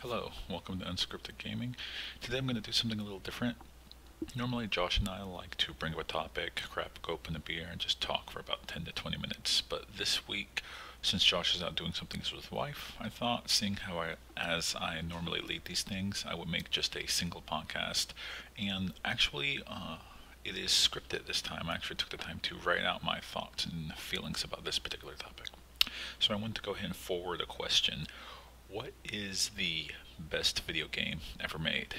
Hello, welcome to Unscripted Gaming. Today I'm going to do something a little different. Normally Josh and I like to bring up a topic, crack open a beer, and just talk for about 10 to 20 minutes. But this week, since Josh is out doing some things with his wife, I thought, seeing how as I normally lead these things, I would make just a single podcast. And actually, it is scripted this time. I actually took the time to write out my thoughts and feelings about this particular topic. So I wanted to go ahead and forward a question. What is the best video game ever made?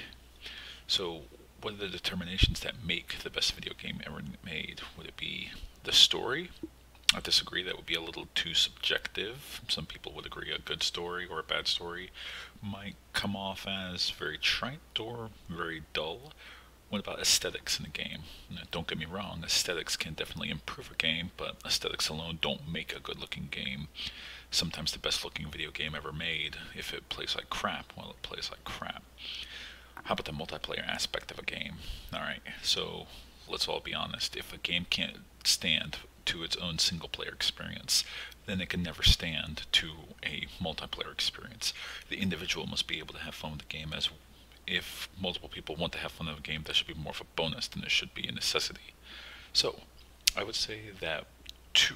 So, what are the determinations that make the best video game ever made? Would it be the story? I disagree, that would be a little too subjective. Some people would agree a good story or a bad story might come off as very trite or very dull. What about aesthetics in a game? Now, don't get me wrong, aesthetics can definitely improve a game, but aesthetics alone don't make a good looking game. Sometimes the best looking video game ever made, if it plays like crap, well, it plays like crap. How about the multiplayer aspect of a game? Alright, so let's all be honest. If a game can't stand to its own single player experience, then it can never stand to a multiplayer experience. The individual must be able to have fun with the game. As if multiple people want to have fun with a game, that should be more of a bonus than it should be a necessity. So, I would say that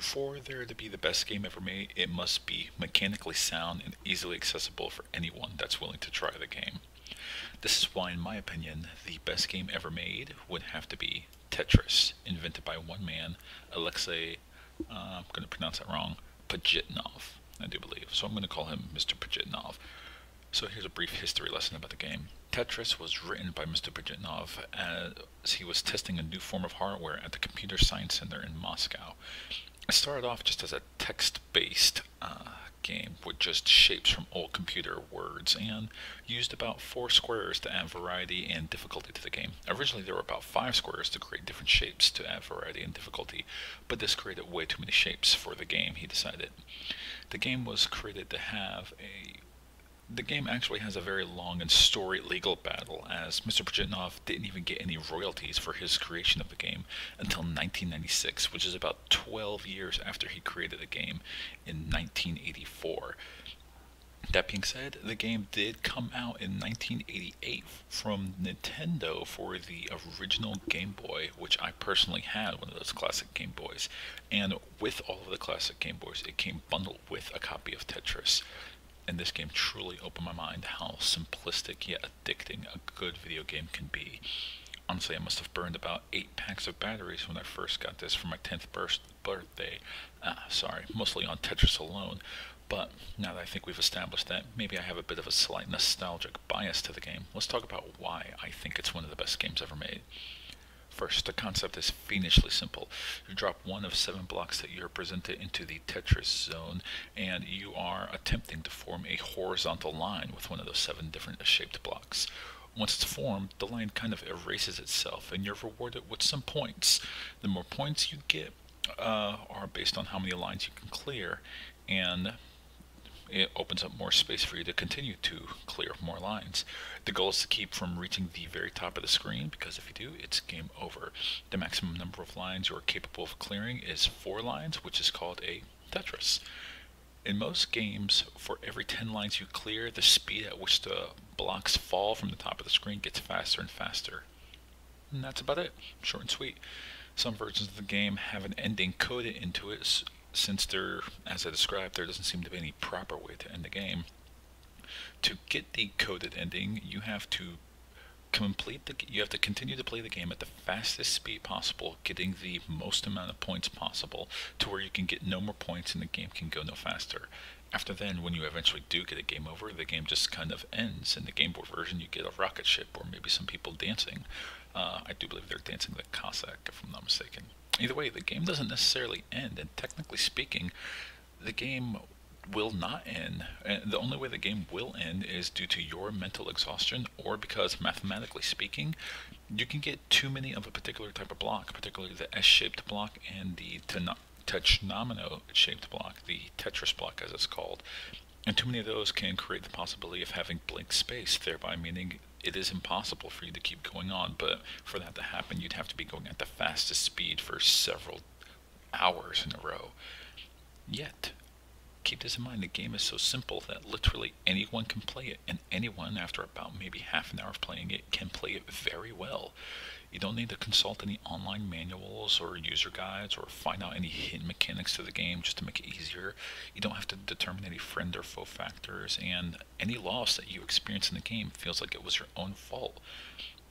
for there to be the best game ever made, it must be mechanically sound and easily accessible for anyone that's willing to try the game. This is why, in my opinion, the best game ever made would have to be Tetris, invented by one man, Alexei, I'm going to pronounce that wrong, Pajitnov, I do believe. So I'm going to call him Mr. Pajitnov. So here's a brief history lesson about the game. Tetris was written by Mr. Pajitnov as he was testing a new form of hardware at the Computer Science Center in Moscow. It started off just as a text-based game with just shapes from old computer words and used about 4 squares to add variety and difficulty to the game. Originally there were about 5 squares to create different shapes to add variety and difficulty, but this created way too many shapes for the game, he decided. The game was created to have The game actually has a very long and storied legal battle, as Mr. Pajitnov didn't even get any royalties for his creation of the game until 1996, which is about 12 years after he created the game in 1984. That being said, the game did come out in 1988 from Nintendo for the original Game Boy, which I personally had one of those classic Game Boys. And with all of the classic Game Boys, it came bundled with a copy of Tetris. And this game truly opened my mind how simplistic yet addicting a good video game can be. Honestly, I must have burned about 8 packs of batteries when I first got this for my 10th birthday. Mostly on Tetris alone. But now that I think we've established that, maybe I have a bit of a slight nostalgic bias to the game, let's talk about why I think it's one of the best games ever made. First, the concept is fiendishly simple. You drop one of 7 blocks that you're presented into the Tetris zone, and you are attempting to form a horizontal line with one of those 7 different shaped blocks. Once it's formed, the line kind of erases itself, and you're rewarded with some points. The more points you get are based on how many lines you can clear, and it opens up more space for you to continue to clear more lines. The goal is to keep from reaching the very top of the screen, because if you do, it's game over. The maximum number of lines you are capable of clearing is 4 lines, which is called a Tetris. In most games, for every 10 lines you clear, the speed at which the blocks fall from the top of the screen gets faster and faster. And that's about it. Short and sweet. Some versions of the game have an ending coded into it, since as I described, there doesn't seem to be any proper way to end the game. To get the coded ending, you have to continue to play the game at the fastest speed possible, getting the most amount of points possible, to where you can get no more points and the game can go no faster. After then, when you eventually do get a game over, the game just kind of ends. In the Game Boy version, you get a rocket ship, or maybe some people dancing. I do believe they're dancing the Cossack, if I'm not mistaken. Either way, the game doesn't necessarily end, and technically speaking, the game will not end. And the only way the game will end is due to your mental exhaustion, or because, mathematically speaking, you can get too many of a particular type of block, particularly the S-shaped block and the Technomino-shaped block, the Tetris block as it's called. And too many of those can create the possibility of having blank space, thereby meaning it is impossible for you to keep going on. But for that to happen, you'd have to be going at the fastest speed for several hours in a row. Yet, keep this in mind, the game is so simple that literally anyone can play it, and anyone, after about maybe half an hour of playing it, can play it very well. You don't need to consult any online manuals or user guides or find out any hidden mechanics to the game just to make it easier. You don't have to determine any friend or foe factors, and any loss that you experience in the game feels like it was your own fault.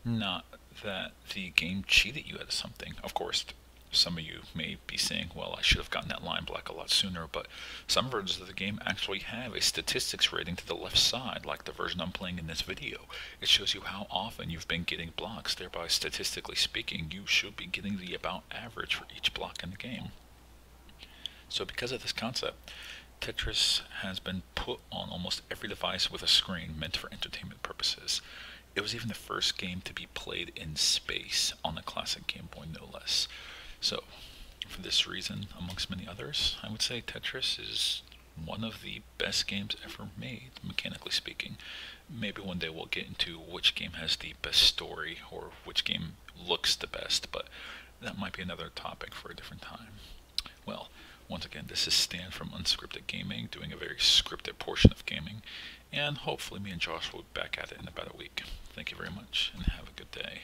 Not that the game cheated you out of something. Of course, some of you may be saying, well, I should have gotten that line block a lot sooner, but some versions of the game actually have a statistics rating to the left side, like the version I'm playing in this video. It shows you how often you've been getting blocks, thereby statistically speaking, you should be getting the about average for each block in the game. So because of this concept, Tetris has been put on almost every device with a screen meant for entertainment purposes. It was even the first game to be played in space on the classic Game Boy, no less. So, for this reason, amongst many others, I would say Tetris is one of the best games ever made, mechanically speaking. Maybe one day we'll get into which game has the best story or which game looks the best, but that might be another topic for a different time. Well, once again, this is Stan from Unscripted Gaming, doing a very scripted portion of gaming, and hopefully me and Josh will be back at it in about a week. Thank you very much, and have a good day.